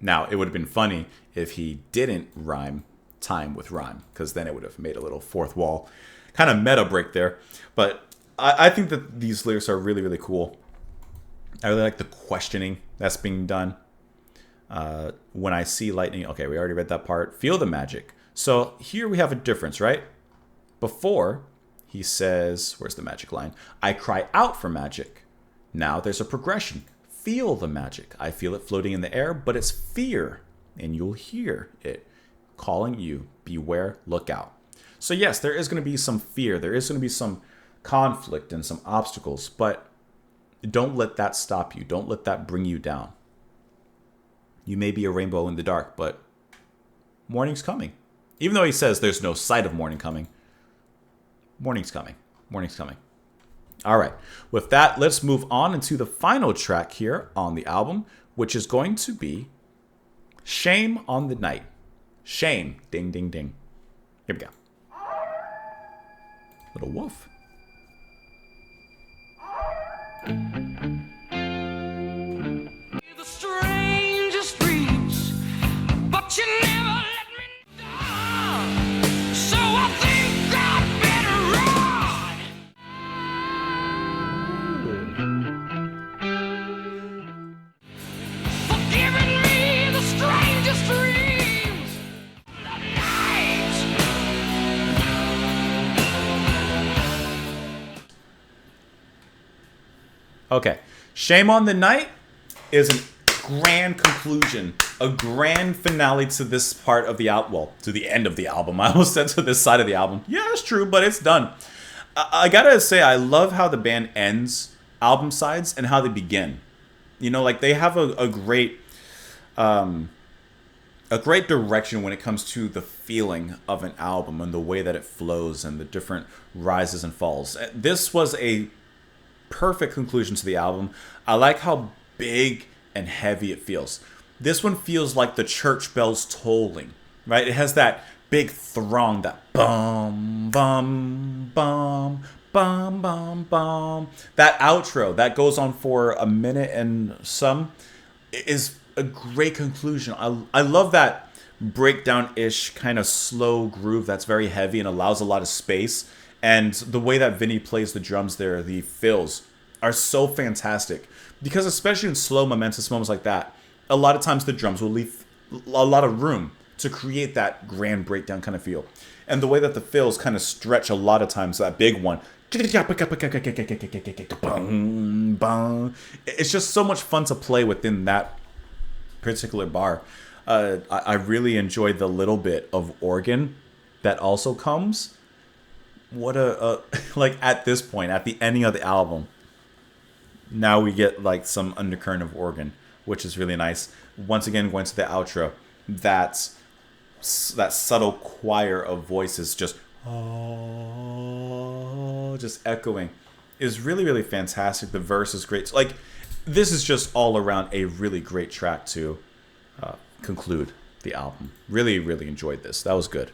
Now, it would have been funny if he didn't rhyme time with rhyme, because then it would have made a little fourth wall kind of meta break there. But I think that these lyrics are really, really cool. I really like the questioning that's being done. When I see lightning, okay, we already read that part. Feel the magic. So here we have a difference, right? Before, he says, where's the magic line? I cry out for magic. Now there's a progression. Feel the magic. I feel it floating in the air, but it's fear. And you'll hear it calling you. Beware, look out. So yes, there is going to be some fear. There is going to be some conflict and some obstacles, but don't let that stop you. Don't let that bring you down. You may be a rainbow in the dark, but morning's coming. Even though he says there's no sight of morning coming, morning's coming. Morning's coming. All right. With that, let's move on into the final track here on the album, which is going to be Shame on the Night. Shame. Ding, ding, ding. Here we go. Little wolf. The strangest dreams, but you never let me down. So I think I'd better run. For giving me the strangest dreams. The night. Okay. Shame on the Night is a grand conclusion, a grand finale to this part of the album. Well, to the end of the album. I almost said to this side of the album. Yeah, it's true, but it's done. I gotta say, I love how the band ends album sides and how they begin. You know, like they have a great direction when it comes to the feeling of an album and the way that it flows and the different rises and falls. This was a perfect conclusion to the album. I like how big and heavy it feels. This one feels like the church bells tolling, right? It has that big throng, that bum, bum, bum, bum, bum, bum. That outro that goes on for a minute and some is a great conclusion. I love that breakdown-ish kind of slow groove that's very heavy and allows a lot of space. And the way that Vinny plays the drums there, the fills, are so fantastic. Because especially in slow, momentous moments like that, a lot of times the drums will leave a lot of room to create that grand breakdown kind of feel. And the way that the fills kind of stretch a lot of times, that big one, it's just so much fun to play within that particular bar. I really enjoyed the little bit of organ that also comes. What a like at this point, at the ending of the album, now we get like some undercurrent of organ, which is really nice. Once again, going to the outro, that subtle choir of voices just echoing is really, really fantastic. The verse is great. Like, this is just all around a really great track to conclude the album. Really, really enjoyed this. That was good.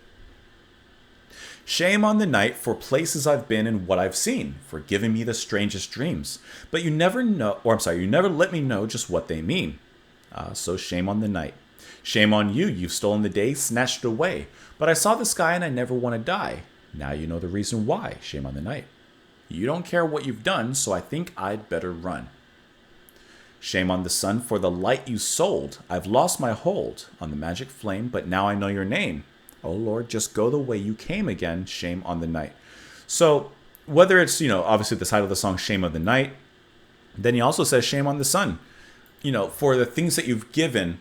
Shame on the night for places I've been and what I've seen, for giving me the strangest dreams. But you never know, or I'm sorry, you never let me know just what they mean. So shame on the night. Shame on you, you've stolen the day, snatched it away. But I saw the sky and I never want to die. Now you know the reason why. Shame on the night. You don't care what you've done, so I think I'd better run. Shame on the sun for the light you sold. I've lost my hold on the magic flame, but now I know your name. Oh Lord, just go the way you came again. Shame on the night. So whether it's, obviously the title of the song, Shame of the Night, then he also says shame on the sun. for the things that you've given,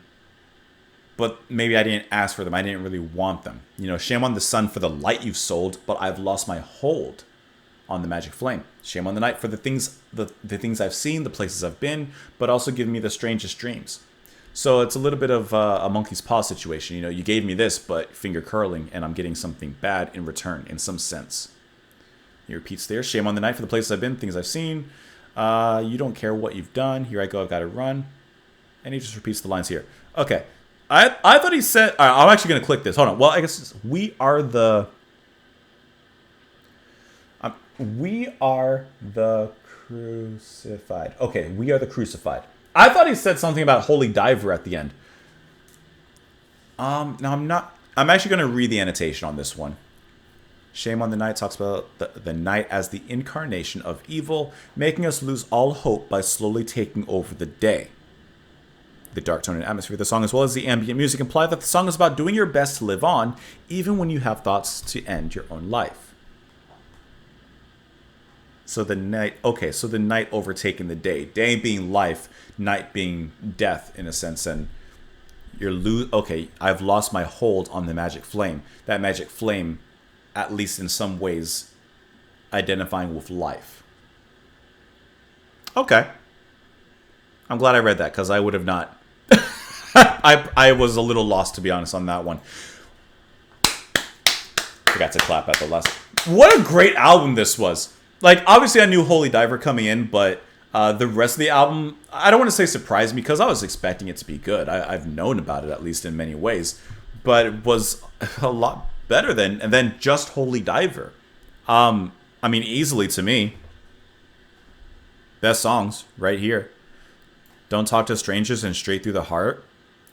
but maybe I didn't ask for them. I didn't really want them. Shame on the sun for the light you've sold, but I've lost my hold on the magic flame. Shame on the night for the things I've seen, the places I've been, but also giving me the strangest dreams. So it's a little bit of a monkey's paw situation. You gave me this, but finger curling, and I'm getting something bad in return, in some sense. He repeats there. Shame on the night for the places I've been, things I've seen. You don't care what you've done. Here I go. I've got to run. And he just repeats the lines here. Okay. I thought he said... All right, I'm actually going to click this. Hold on. Well, I guess we are the... we are the crucified. Okay, we are the crucified. I thought he said something about holy diver at the end. Now I'm not... I'm actually going to read the annotation on this one. Shame on the night talks about the night as the incarnation of evil, making us lose all hope by slowly taking over the day. The dark tone and atmosphere of the song, as well as the ambient music, imply that the song is about doing your best to live on, even when you have thoughts to end your own life. So the night, so the night overtaking the day. Day being life, night being death, in a sense, and I've lost my hold on the magic flame. That magic flame, at least in some ways, identifying with life. Okay. I'm glad I read that, because I would have not... I was a little lost, to be honest, on that one. Forgot to clap at the last... What a great album this was. Like, obviously I knew Holy Diver coming in, but the rest of the album, I don't want to say surprised me, because I was expecting it to be good. I've known about it, at least in many ways. But it was a lot better than just Holy Diver. I mean, easily to me. Best songs, right here. Don't Talk to Strangers and Straight Through the Heart.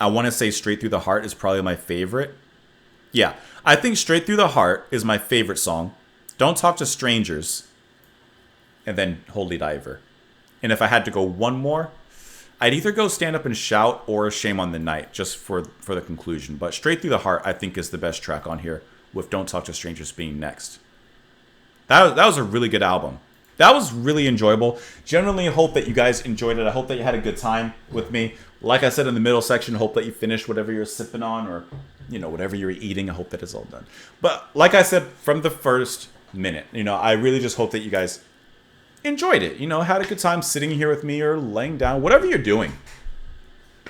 I want to say Straight Through the Heart is probably my favorite. Yeah, I think Straight Through the Heart is my favorite song. Don't Talk to Strangers. And then Holy Diver. And if I had to go one more, I'd either go Stand Up and Shout or Shame on the Night, just for the conclusion. But Straight Through the Heart, I think, is the best track on here, with Don't Talk to Strangers being next. That was a really good album. That was really enjoyable. Generally, I hope that you guys enjoyed it. I hope that you had a good time with me. Like I said in the middle section, hope that you finished whatever you're sipping on, or whatever you're eating. I hope that it's all done. But like I said from the first minute, I really just hope that you guys enjoyed it. Had a good time sitting here with me or laying down, whatever you're doing.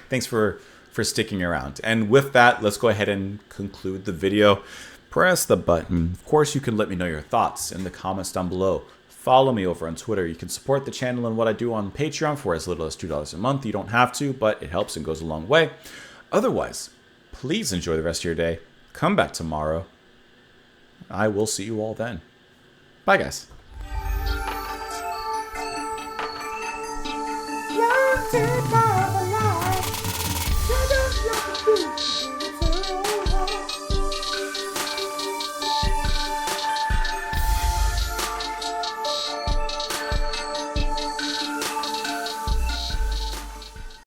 Thanks for sticking around. And with that, let's go ahead and conclude the video. Press the button. Of course, you can let me know your thoughts in the comments down below. Follow me over on Twitter. You can support the channel and what I do on Patreon for as little as $2 a month. You don't have to, but it helps and goes a long way. Otherwise, please enjoy the rest of your day. Come back tomorrow. I will see you all then. Bye, guys. Love to